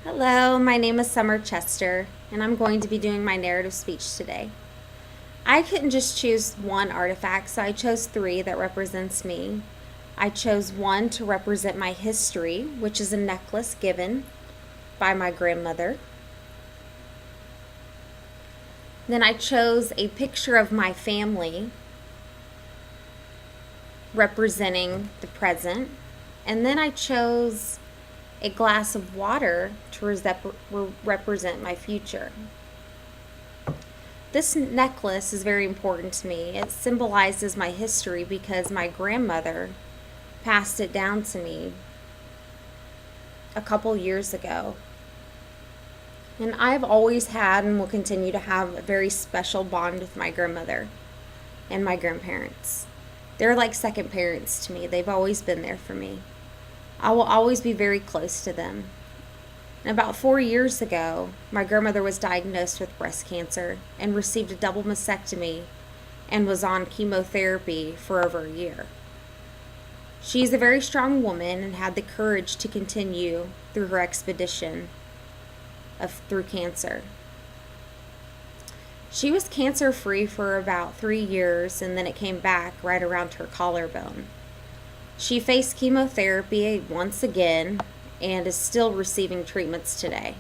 Hello, my name is Summer Chester, and I'm going to be doing my narrative speech today. I couldn't just choose one artifact, so I chose three that represents me. I chose one to represent my history, which is a necklace given by my grandmother. Then I chose a picture of my family representing the present. And then I chose a glass of water to represent my future. This necklace is very important to me. It symbolizes my history because my grandmother passed it down to me a couple years ago. And I've always had and will continue to have a very special bond with my grandmother and my grandparents. They're like second parents to me. They've always been there for me. I will always be very close to them. And about 4 years ago, my grandmother was diagnosed with breast cancer and received a double mastectomy and was on chemotherapy for over a year. She's a very strong woman and had the courage to continue through her expedition through cancer. She was cancer free for about 3 years, and then it came back right around her collarbone. She faced chemotherapy once again and is still receiving treatments today.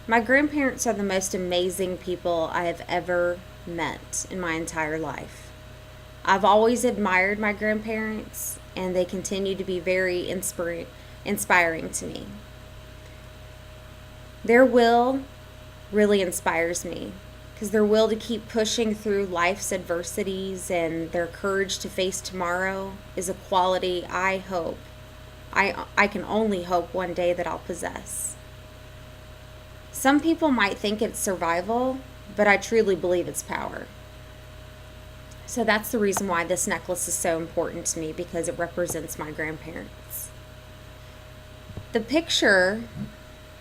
My grandparents are the most amazing people I have ever met in my entire life. I've always admired my grandparents, and they continue to be very inspiring to me. Their will really inspires me because their will to keep pushing through life's adversities and their courage to face tomorrow is a quality I can only hope one day that I'll possess. Some people might think it's survival, but I truly believe it's power. So that's the reason why this necklace is so important to me, because it represents my grandparents. The picture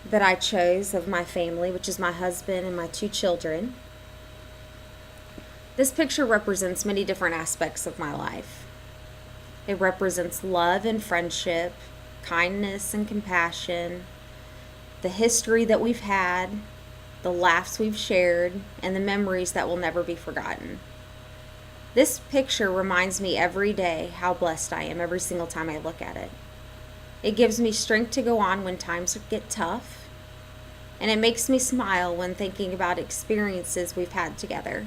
that I chose of my family, which is my husband and my 2 children, this picture represents many different aspects of my life. It represents love and friendship, kindness and compassion, the history that we've had, the laughs we've shared, and the memories that will never be forgotten. This picture reminds me every day how blessed I am every single time I look at it. It gives me strength to go on when times get tough, and it makes me smile when thinking about experiences we've had together.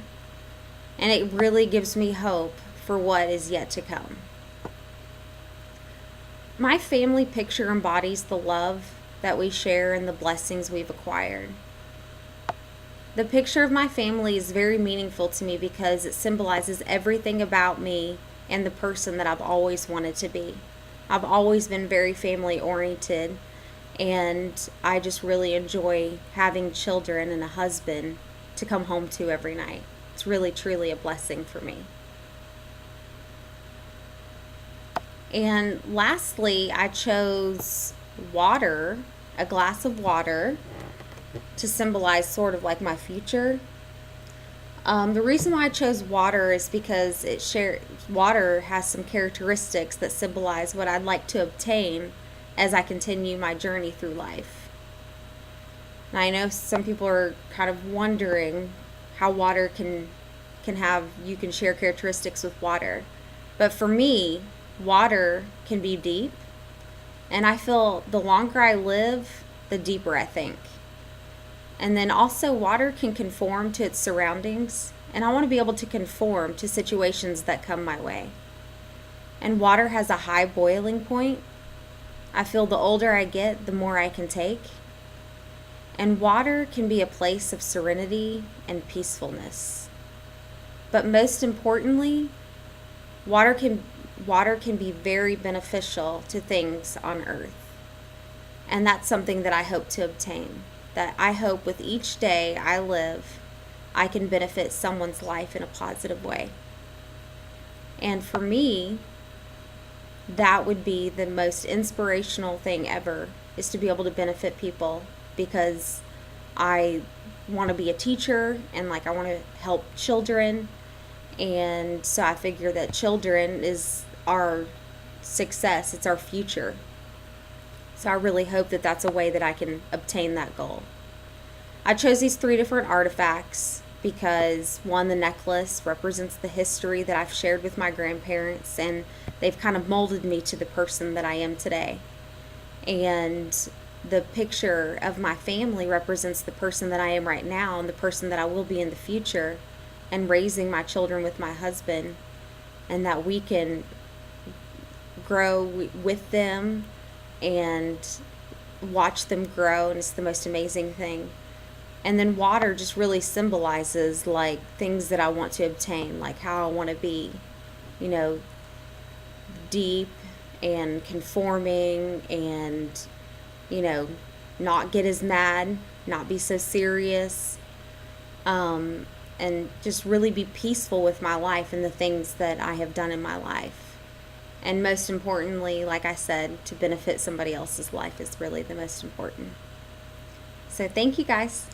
And it really gives me hope for what is yet to come. My family picture embodies the love that we share and the blessings we've acquired. The picture of my family is very meaningful to me because it symbolizes everything about me and the person that I've always wanted to be. I've always been very family oriented, and I just really enjoy having children and a husband to come home to every night. It's really, truly a blessing for me. And lastly, I chose water, a glass of water, to symbolize sort of like my future. The reason why I chose water is because water has some characteristics that symbolize what I'd like to obtain as I continue my journey through life. And I know some people are kind of wondering how water can share characteristics with water. But for me, water can be deep, and I feel the longer I live, the deeper I think. And then also water can conform to its surroundings, and I want to be able to conform to situations that come my way. And water has a high boiling point. I feel the older I get, the more I can take. And water can be a place of serenity and peacefulness. But most importantly, water can be very beneficial to things on earth. And that's something that I hope to obtain. That I hope with each day I live, I can benefit someone's life in a positive way. And for me, that would be the most inspirational thing ever, is to be able to benefit people, because I want to be a teacher and I want to help children. And so I figure that children is our success, it's our future. So I really hope that that's a way that I can obtain that goal. I chose these 3 different artifacts because one, the necklace represents the history that I've shared with my grandparents, and they've kind of molded me to the person that I am today. And the picture of my family represents the person that I am right now and the person that I will be in the future, and raising my children with my husband, and that we can grow with them and watch them grow, and it's the most amazing thing. And then water just really symbolizes like things that I want to obtain, like how I want to be, you know, deep and conforming, and, you know, not get as mad, not be so serious, and just really be peaceful with my life and the things that I have done in my life. And most importantly, like I said, to benefit somebody else's life is really the most important. So thank you guys.